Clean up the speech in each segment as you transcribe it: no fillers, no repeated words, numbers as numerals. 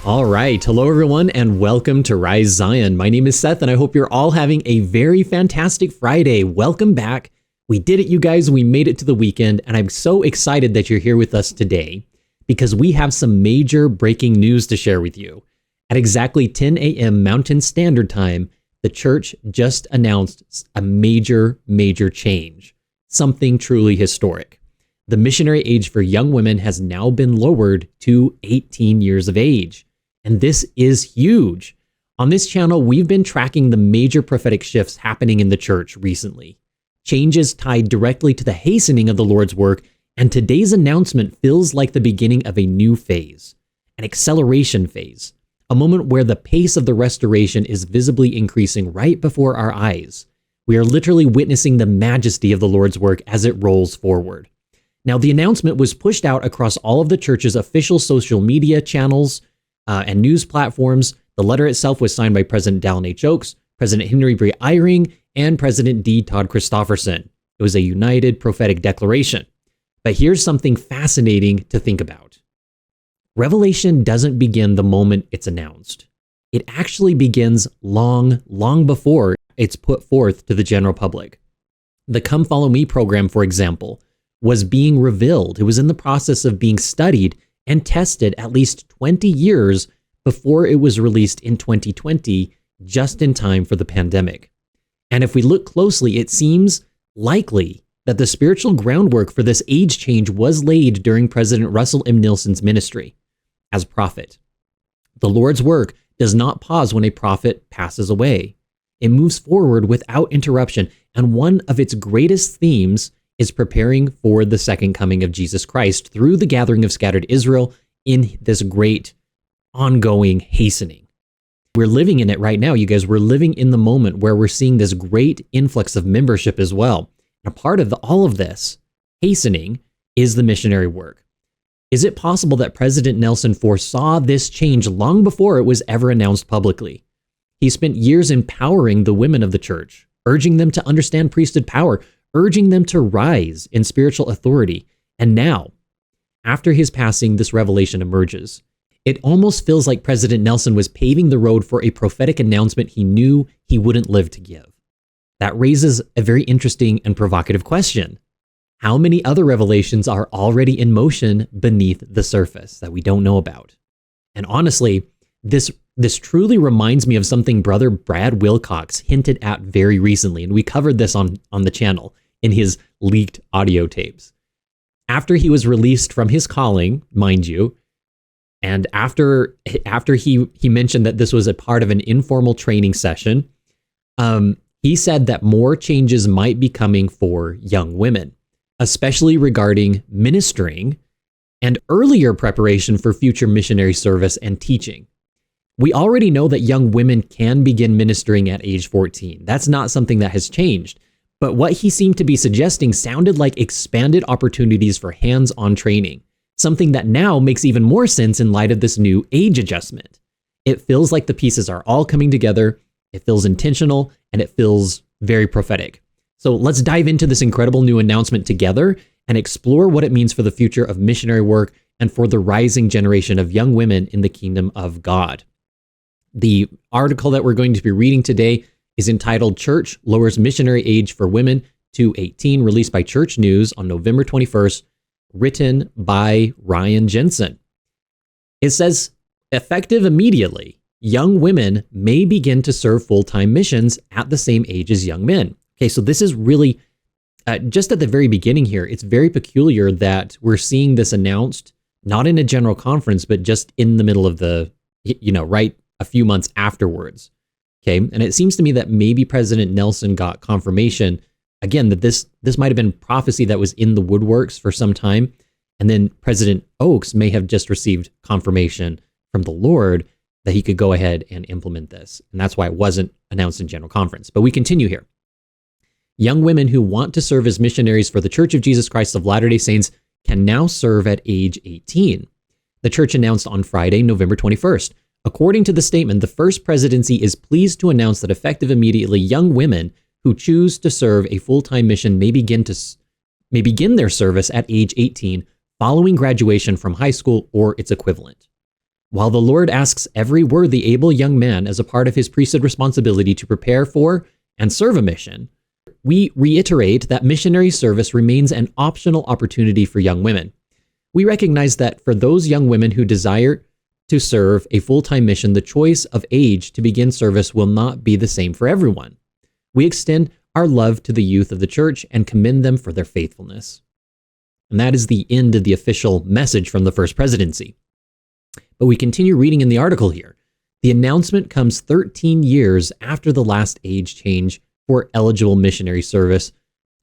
All right. Hello, everyone, and welcome to Rise Zion. My name is Seth, and I hope you're all having a very fantastic Friday. Welcome back. We did it, you guys. We made it to the weekend, and I'm so excited that you're here with us today because we have some major breaking news to share with you. At exactly 10 a.m. Mountain Standard Time, the church just announced a major change, something truly historic. The missionary age for young women has now been lowered to 18 years of age. And this is huge. On this channel, we've been tracking the major prophetic shifts happening in the church recently. Changes tied directly to the hastening of the Lord's work, and today's announcement feels like the beginning of a new phase, an acceleration phase, a moment where the pace of the restoration is visibly increasing right before our eyes. We are literally witnessing the majesty of the Lord's work as it rolls forward. Now, the announcement was pushed out across all of the church's official social media channels and news platforms. The letter itself was signed by President Dallin H. Oaks, President Henry B. Eyring, and President D. Todd Christofferson. It was a united prophetic declaration. But here's something fascinating to think about. Revelation doesn't begin the moment it's announced. It actually begins long before it's put forth to the general public. The Come Follow Me program, for example, was being revealed. It was in the process of being studied and tested at least 20 years before it was released in 2020, just in time for the pandemic. And if we look closely, it seems likely that the spiritual groundwork for this age change was laid during President Russell M. Nelson's ministry as prophet. The Lord's work does not pause when a prophet passes away. It moves forward without interruption, and one of its greatest themes is preparing for the second coming of Jesus Christ through the gathering of scattered Israel in this great ongoing hastening. We're living in it right now, you guys. We're living in the moment where we're seeing this great influx of membership as well. And a part of all of this hastening is the missionary work. Is it possible that President Nelson foresaw this change long before it was ever announced publicly? He spent years empowering the women of the church, urging them to understand priesthood power, urging them to rise in spiritual authority. And now, after his passing, this revelation emerges. It almost feels like President Nelson was paving the road for a prophetic announcement he knew he wouldn't live to give. That raises a very interesting and provocative question. How many other revelations are already in motion beneath the surface that we don't know about? And honestly, this truly reminds me of something Brother Brad Wilcox hinted at very recently, and we covered this on the channel in his leaked audio tapes. After he was released from his calling, mind you, and after he mentioned that this was a part of an informal training session, he said that more changes might be coming for young women, especially regarding ministering and earlier preparation for future missionary service and teaching. We already know that young women can begin ministering at age 14. That's not something that has changed. But what he seemed to be suggesting sounded like expanded opportunities for hands-on training, something that now makes even more sense in light of this new age adjustment. It feels like the pieces are all coming together, it feels intentional, and it feels very prophetic. So let's dive into this incredible new announcement together and explore what it means for the future of missionary work and for the rising generation of young women in the kingdom of God. The article that we're going to be reading today is entitled Church Lowers Missionary Age for Women to 18, released by Church News on November 21st, written by Ryan Jensen. It says, effective immediately, young women may begin to serve full-time missions at the same age as young men. Okay, so this is really, just at the very beginning here, it's very peculiar that we're seeing this announced, not in a general conference, but just in the middle of the, right a few months afterwards. Okay, and it seems to me that maybe President Nelson got confirmation, again, that this might have been prophecy that was in the woodworks for some time, and then President Oaks may have just received confirmation from the Lord that he could go ahead and implement this, and that's why it wasn't announced in general conference. But we continue here. Young women who want to serve as missionaries for the Church of Jesus Christ of Latter-day Saints can now serve at age 18. The church announced on Friday, November 21st. According to the statement, the First Presidency is pleased to announce that effective immediately, young women who choose to serve a full-time mission may begin their service at age 18 following graduation from high school or its equivalent. While the Lord asks every worthy, able young man as a part of his priesthood responsibility to prepare for and serve a mission, we reiterate that missionary service remains an optional opportunity for young women. We recognize that for those young women who desire to serve a full-time mission, the choice of age to begin service will not be the same for everyone. We extend our love to the youth of the church and commend them for their faithfulness. And that is the end of the official message from the First Presidency. But we continue reading in the article here. The announcement comes 13 years after the last age change for eligible missionary service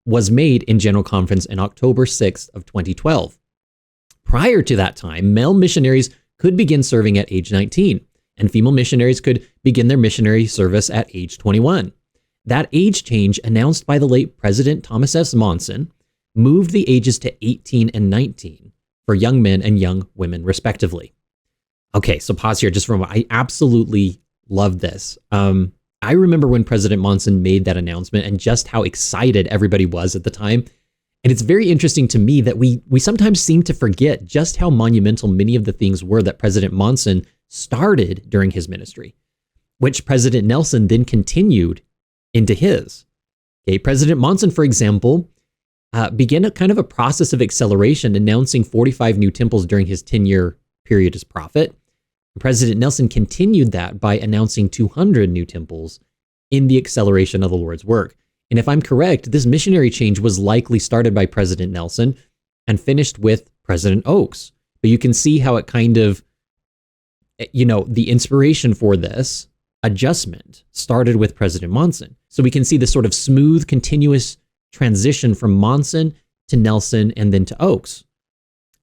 was made in General Conference in October 6th of 2012. Prior to that time, male missionaries could begin serving at age 19, and female missionaries could begin their missionary service at age 21. That age change, announced by the late President Thomas S. Monson, moved the ages to 18 and 19 for young men and young women, respectively. Okay, so pause here just for a moment. I absolutely love this. I remember when President Monson made that announcement and just how excited everybody was at the time. And it's very interesting to me that we sometimes seem to forget just how monumental many of the things were that President Monson started during his ministry, which President Nelson then continued into his. Okay, President Monson, for example, began a kind of a process of acceleration, announcing 45 new temples during his 10-year period as prophet. President Nelson continued that by announcing 200 new temples in the acceleration of the Lord's work. And if I'm correct, this missionary change was likely started by President Nelson and finished with President Oaks. But you can see how it kind of, the inspiration for this adjustment started with President Monson. So we can see this sort of smooth, continuous transition from Monson to Nelson and then to Oaks.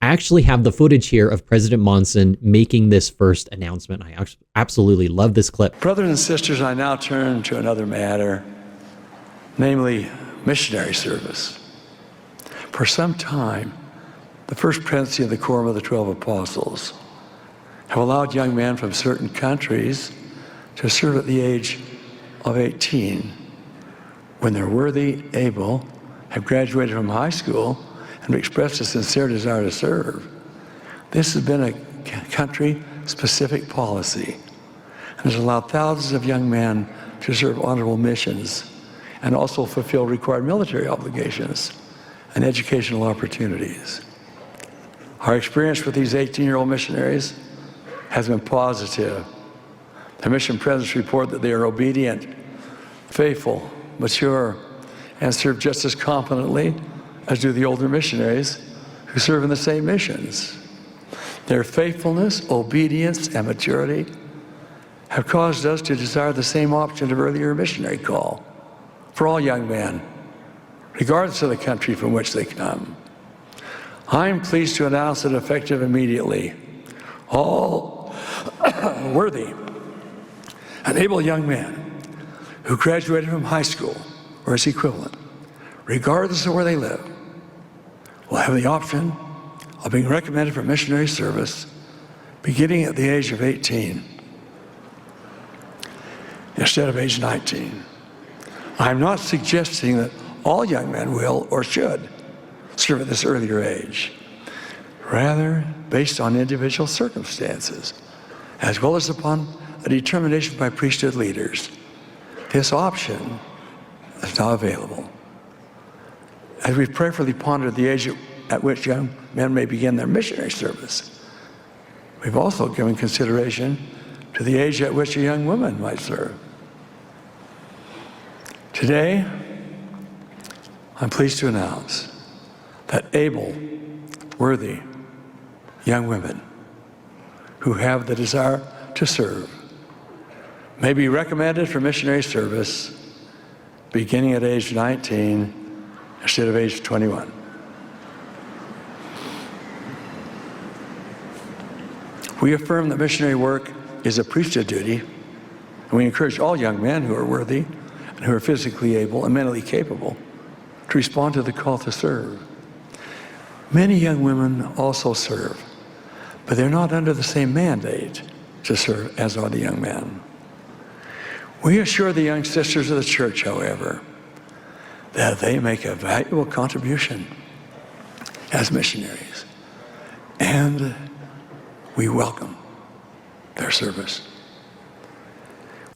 I actually have the footage here of President Monson making this first announcement. I absolutely love this clip. Brothers and sisters, I now turn to another matter, namely missionary service. For some time, the First Presidency of the Quorum of the 12 Apostles have allowed young men from certain countries to serve at the age of 18 when they're worthy, able, have graduated from high school, and expressed a sincere desire to serve. This has been a country-specific policy and has allowed thousands of young men to serve honorable missions and also fulfill required military obligations and educational opportunities. Our experience with these 18-year-old missionaries has been positive. The mission presidents report that they are obedient, faithful, mature, and serve just as competently as do the older missionaries who serve in the same missions. Their faithfulness, obedience, and maturity have caused us to desire the same option of earlier missionary call for all young men, regardless of the country from which they come. I'm pleased to announce that effective immediately, all worthy and able young men who graduated from high school or its equivalent, regardless of where they live, will have the option of being recommended for missionary service beginning at the age of 18 instead of age 19. I'm not suggesting that all young men will or should serve at this earlier age. Rather, based on individual circumstances, as well as upon a determination by priesthood leaders, this option is now available. As we prayerfully pondered the age at which young men may begin their missionary service, we've also given consideration to the age at which a young woman might serve. Today, I'm pleased to announce that able, worthy young women who have the desire to serve may be recommended for missionary service beginning at age 19 instead of age 21. We affirm that missionary work is a priesthood duty, and we encourage all young men who are worthy and who are physically able and mentally capable to respond to the call to serve. Many young women also serve, but they're not under the same mandate to serve as are the young men. We assure the young sisters of the church, however, that they make a valuable contribution as missionaries, and we welcome their service.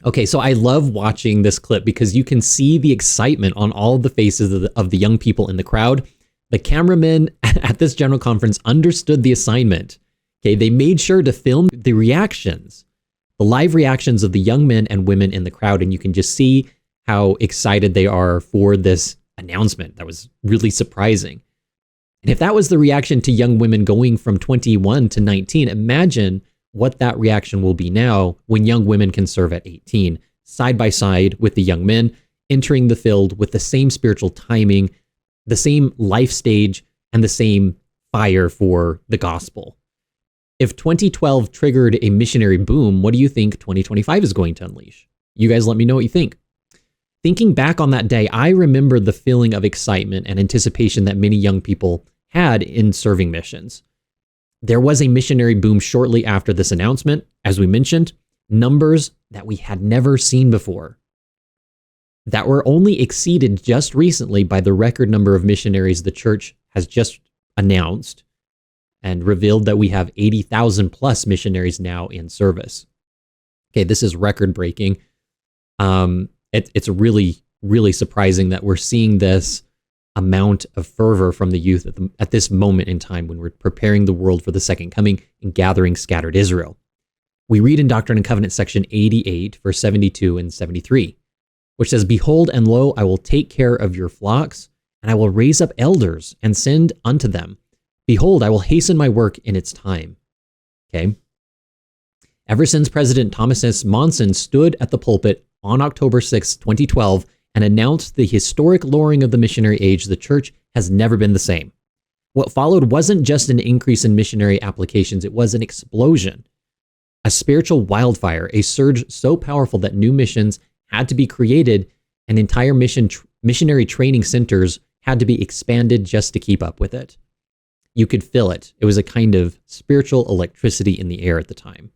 Okay, so I love watching this clip because you can see the excitement on all of the faces of the young people in the crowd. The cameramen at this general conference understood the assignment. Okay, they made sure to film the reactions, the live reactions of the young men and women in the crowd, and you can just see how excited they are for this announcement. That was really surprising. And if that was the reaction to young women going from 21 to 19, imagine what that reaction will be now when young women can serve at 18, side by side with the young men, entering the field with the same spiritual timing, the same life stage, and the same fire for the gospel. If 2012 triggered a missionary boom, what do you think 2025 is going to unleash? You guys let me know what you think. Thinking back on that day, I remember the feeling of excitement and anticipation that many young people had in serving missions. There was a missionary boom shortly after this announcement, as we mentioned, numbers that we had never seen before, that were only exceeded just recently by the record number of missionaries the church has just announced and revealed that we have 80,000 plus missionaries now in service. Okay, this is record breaking. It's really, really surprising that we're seeing this amount of fervor from the youth at this moment in time when we're preparing the world for the second coming and gathering scattered Israel. We read in Doctrine and Covenants section 88, verse 72 and 73, which says, "Behold, and lo, I will take care of your flocks, and I will raise up elders and send unto them. Behold, I will hasten my work in its time." Okay. Ever since President Thomas S. Monson stood at the pulpit on October 6, 2012, and announced the historic lowering of the missionary age, the church has never been the same. What followed wasn't just an increase in missionary applications, it was an explosion. A spiritual wildfire, a surge so powerful that new missions had to be created and entire missionary training centers had to be expanded just to keep up with it. You could feel it. It was a kind of spiritual electricity in the air at the time.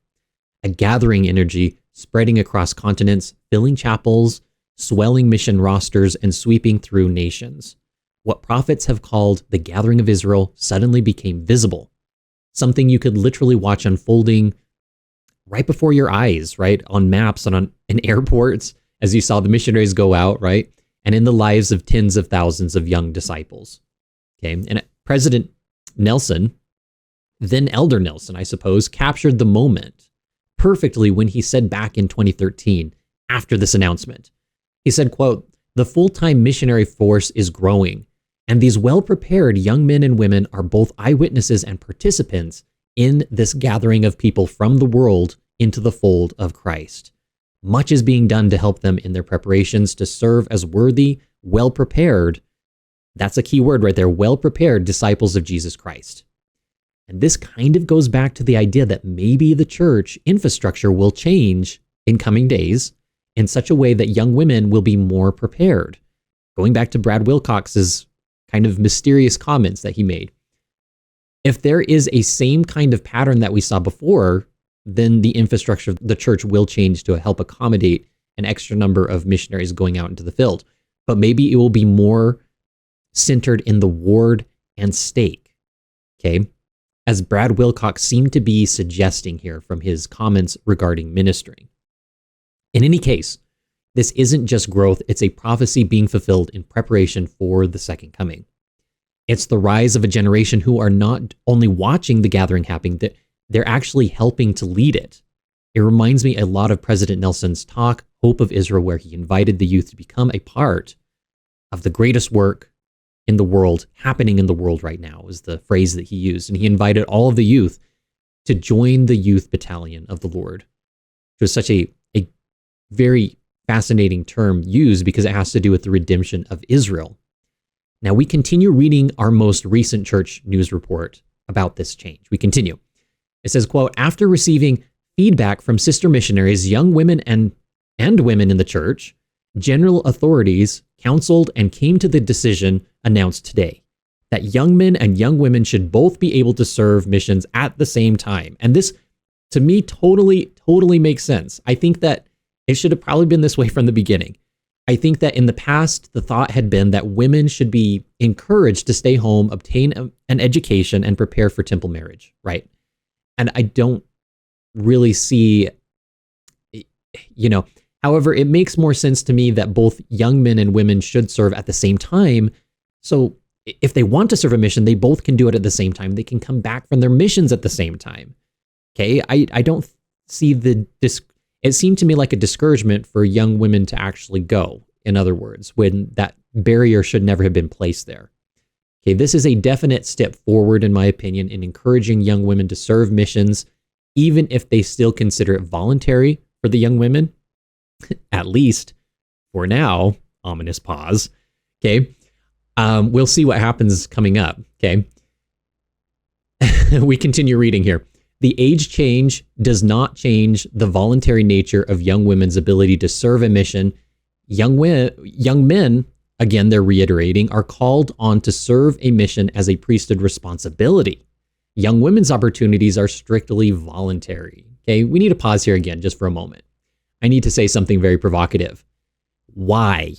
A gathering energy spreading across continents, filling chapels, swelling mission rosters, and sweeping through nations. What prophets have called the gathering of Israel suddenly became visible, something you could literally watch unfolding right before your eyes, right? On maps and in airports, as you saw the missionaries go out, right? And in the lives of tens of thousands of young disciples. Okay, and President Nelson, then Elder Nelson, I suppose, captured the moment perfectly when he said back in 2013, after this announcement, he said, quote, "The full-time missionary force is growing, and these well-prepared young men and women are both eyewitnesses and participants in this gathering of people from the world into the fold of Christ. Much is being done to help them in their preparations to serve as worthy, well-prepared," that's a key word right there, well-prepared disciples of Jesus Christ. And this kind of goes back to the idea that maybe the church infrastructure will change in coming days in such a way that young women will be more prepared. Going back to Brad Wilcox's kind of mysterious comments that he made. If there is a same kind of pattern that we saw before, then the infrastructure of the church will change to help accommodate an extra number of missionaries going out into the field. But maybe it will be more centered in the ward and stake, okay? As Brad Wilcox seemed to be suggesting here from his comments regarding ministering. In any case, this isn't just growth, it's a prophecy being fulfilled in preparation for the second coming. It's the rise of a generation who are not only watching the gathering happening, they're actually helping to lead it. It reminds me a lot of President Nelson's talk, Hope of Israel, where he invited the youth to become a part of the greatest work in the world, happening in the world right now, is the phrase that he used. And he invited all of the youth to join the youth battalion of the Lord, which was such a very fascinating term used because it has to do with the redemption of Israel. Now we continue reading our most recent church news report about this change. We continue. It says, quote, "After receiving feedback from sister missionaries, young women and women in the church, general authorities counseled and came to the decision announced today that young men and young women should both be able to serve missions at the same time." And this, to me, totally makes sense. I think that it should have probably been this way from the beginning. I think that in the past, the thought had been that women should be encouraged to stay home, obtain an education, and prepare for temple marriage, right? And I don't really see, however, it makes more sense to me that both young men and women should serve at the same time. So if they want to serve a mission, they both can do it at the same time. They can come back from their missions at the same time. Okay, I don't see it seemed to me like a discouragement for young women to actually go, in other words, when that barrier should never have been placed there. Okay, this is a definite step forward, in my opinion, in encouraging young women to serve missions, even if they still consider it voluntary for the young women, at least for now. Ominous pause. Okay, we'll see what happens coming up. Okay, we continue reading here. The age change does not change the voluntary nature of young women's ability to serve a mission. Young men, again, they're reiterating, are called on to serve a mission as a priesthood responsibility. Young women's opportunities are strictly voluntary. Okay, we need to pause here again just for a moment. I need to say something very provocative. Why?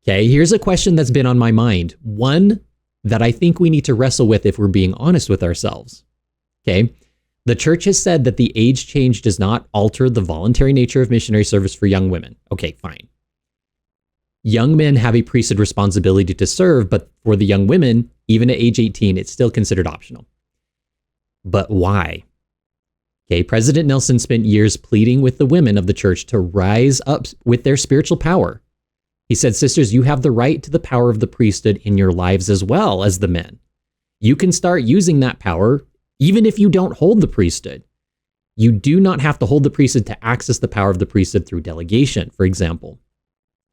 Okay, here's a question that's been on my mind. One that I think we need to wrestle with if we're being honest with ourselves. Okay, the church has said that the age change does not alter the voluntary nature of missionary service for young women. Okay, fine. Young men have a priesthood responsibility to serve, but for the young women, even at age 18, it's still considered optional. But why? Okay, President Nelson spent years pleading with the women of the church to rise up with their spiritual power. He said, sisters, you have the right to the power of the priesthood in your lives as well as the men. You can start using that power even if you don't hold the priesthood. You do not have to hold the priesthood to access the power of the priesthood through delegation, for example.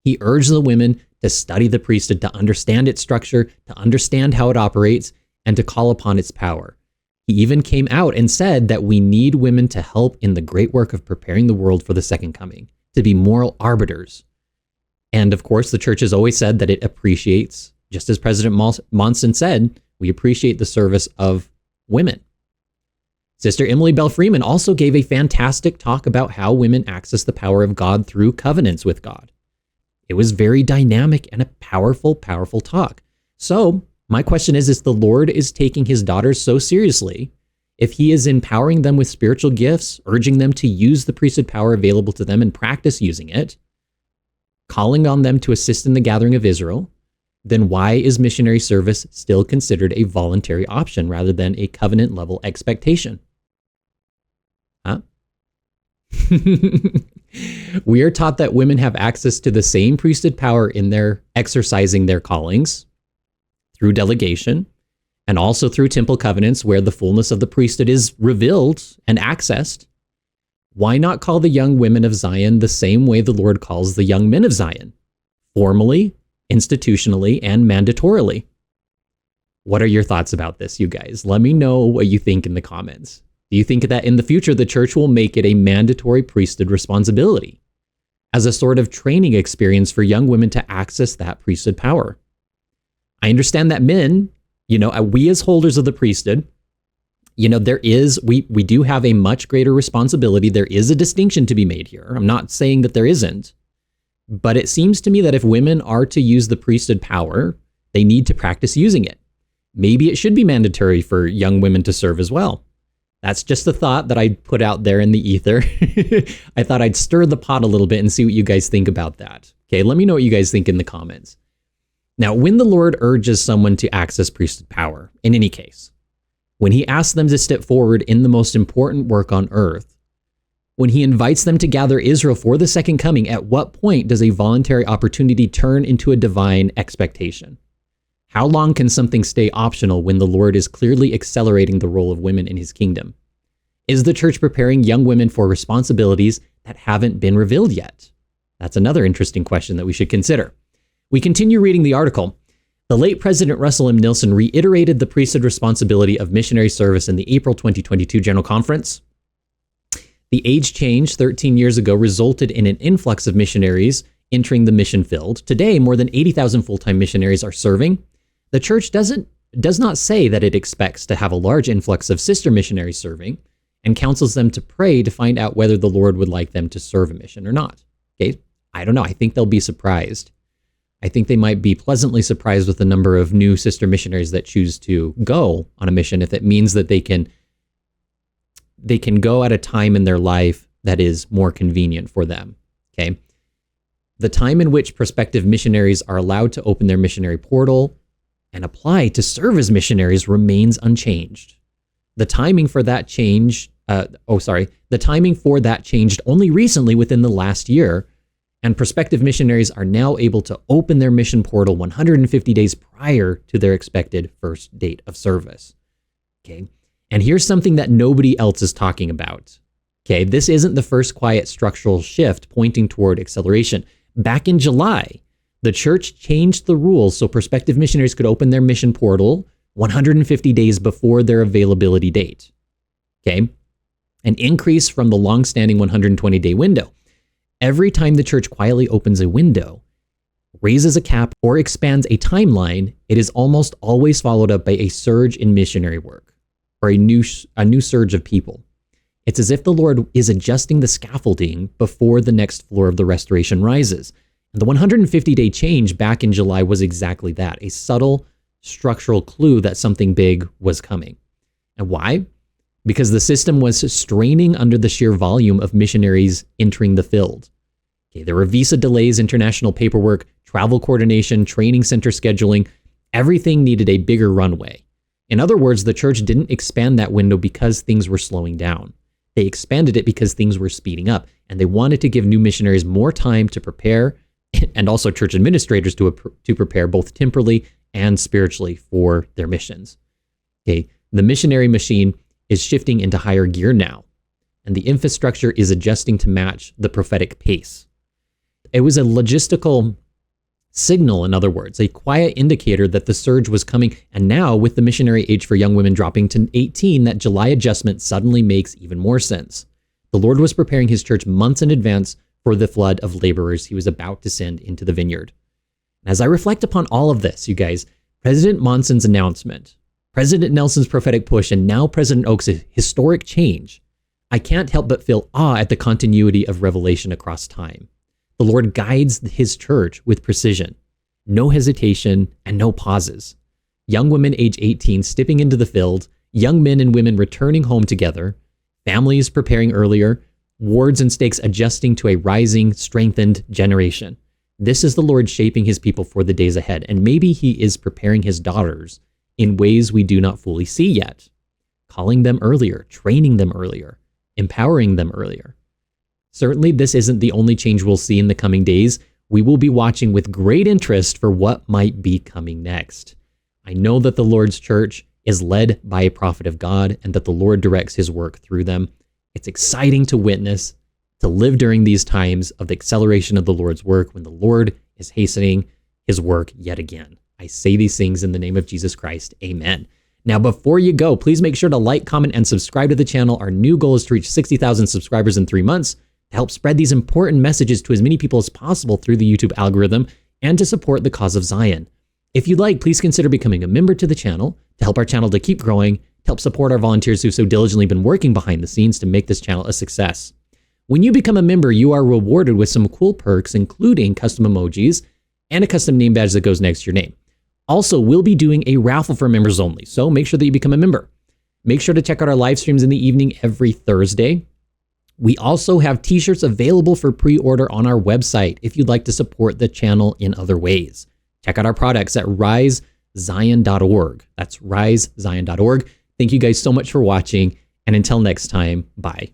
He urged the women to study the priesthood, to understand its structure, to understand how it operates, and to call upon its power. He even came out and said that we need women to help in the great work of preparing the world for the second coming, to be moral arbiters. And of course, the church has always said that it appreciates, just as President Monson said, we appreciate the service of women. Sister Emily Bell Freeman also gave a fantastic talk about how women access the power of God through covenants with God. It was very dynamic and a powerful, powerful talk. So my question is, if the Lord is taking his daughters so seriously, if he is empowering them with spiritual gifts, urging them to use the priesthood power available to them and practice using it, calling on them to assist in the gathering of Israel, then why is missionary service still considered a voluntary option rather than a covenant level expectation? Huh? We are taught that women have access to the same priesthood power in their exercising their callings through delegation and also through temple covenants where the fullness of the priesthood is revealed and accessed. Why not call the young women of Zion the same way the Lord calls the young men of Zion? Formally, institutionally, and mandatorily. What are your thoughts about this, you guys? Let me know what you think in the comments. Do you think that in the future, the church will make it a mandatory priesthood responsibility as a sort of training experience for young women to access that priesthood power? I understand that men, we as holders of the priesthood, we do have a much greater responsibility. There is a distinction to be made here. I'm not saying that there isn't, but it seems to me that if women are to use the priesthood power, they need to practice using it. Maybe it should be mandatory for young women to serve as well. That's just a thought that I put out there in the ether. I thought I'd stir the pot a little bit and see what you guys think about that. Okay, let me know what you guys think in the comments. Now, when the Lord urges someone to access priesthood power, in any case, when he asks them to step forward in the most important work on earth, when he invites them to gather Israel for the second coming, at what point does a voluntary opportunity turn into a divine expectation? How long can something stay optional when the Lord is clearly accelerating the role of women in his kingdom? Is the church preparing young women for responsibilities that haven't been revealed yet? That's another interesting question that we should consider. We continue reading the article. The late President Russell M. Nelson reiterated the priesthood responsibility of missionary service in the April 2022 General Conference. The age change 13 years ago resulted in an influx of missionaries entering the mission field. Today, more than 80,000 full-time missionaries are serving. The church does not say that it expects to have a large influx of sister missionaries serving and counsels them to pray to find out whether the Lord would like them to serve a mission or not. Okay, I don't know. I think they'll be surprised. I think they might be pleasantly surprised with the number of new sister missionaries that choose to go on a mission if it means that they can they can go at a time in their life that is more convenient for them. Okay. The time in which prospective missionaries are allowed to open their missionary portal and apply to serve as missionaries remains unchanged. The timing for that changed only recently within the last year, and prospective missionaries are now able to open their mission portal 150 days prior to their expected first date of service. Okay. And here's something that nobody else is talking about. Okay. This isn't the first quiet structural shift pointing toward acceleration. Back in July, the church changed the rules so prospective missionaries could open their mission portal 150 days before their availability date. Okay. An increase from the long-standing 120-day window. Every time the church quietly opens a window, raises a cap, or expands a timeline, it is almost always followed up by a surge in missionary work, or a new surge of people. It's as if the Lord is adjusting the scaffolding before the next floor of the restoration rises. And the 150-day change back in July was exactly that, a subtle structural clue that something big was coming. And why? Because the system was straining under the sheer volume of missionaries entering the field. Okay, there were visa delays, international paperwork, travel coordination, training center scheduling. Everything needed a bigger runway. In other words, the church didn't expand that window because things were slowing down. They expanded it because things were speeding up, and they wanted to give new missionaries more time to prepare, and also church administrators to prepare both temporally and spiritually for their missions. Okay, the missionary machine is shifting into higher gear now, and the infrastructure is adjusting to match the prophetic pace. It was a logistical signal, in other words, a quiet indicator that the surge was coming, and now with the missionary age for young women dropping to 18, that July adjustment suddenly makes even more sense. The Lord was preparing his church months in advance for the flood of laborers he was about to send into the vineyard. As I reflect upon all of this, you guys, President Monson's announcement, President Nelson's prophetic push, and now President Oak's historic change, I can't help but feel awe at the continuity of revelation across time. The Lord guides his church with precision, no hesitation, and no pauses. Young women age 18 stepping into the field, young men and women returning home together, families preparing earlier, wards and stakes adjusting to a rising, strengthened generation. This is the Lord shaping his people for the days ahead, and maybe he is preparing his daughters in ways we do not fully see yet, calling them earlier, training them earlier, empowering them earlier. Certainly, this isn't the only change we'll see in the coming days. We will be watching with great interest for what might be coming next. I know that the Lord's church is led by a prophet of God and that the Lord directs his work through them. It's exciting to witness, to live during these times of the acceleration of the Lord's work when the Lord is hastening his work yet again. I say these things in the name of Jesus Christ. Amen. Now, before you go, please make sure to like, comment, and subscribe to the channel. Our new goal is to reach 60,000 subscribers in 3 months. To help spread these important messages to as many people as possible through the YouTube algorithm and to support the cause of Zion. If you'd like, please consider becoming a member to the channel to help our channel to keep growing, to help support our volunteers who've so diligently been working behind the scenes to make this channel a success. When you become a member, you are rewarded with some cool perks, including custom emojis and a custom name badge that goes next to your name. Also, we'll be doing a raffle for members only, so make sure that you become a member. Make sure to check out our live streams in the evening every Thursday. We also have t-shirts available for pre-order on our website if you'd like to support the channel in other ways. Check out our products at risezion.org. That's risezion.org. Thank you guys so much for watching, and until next time, bye.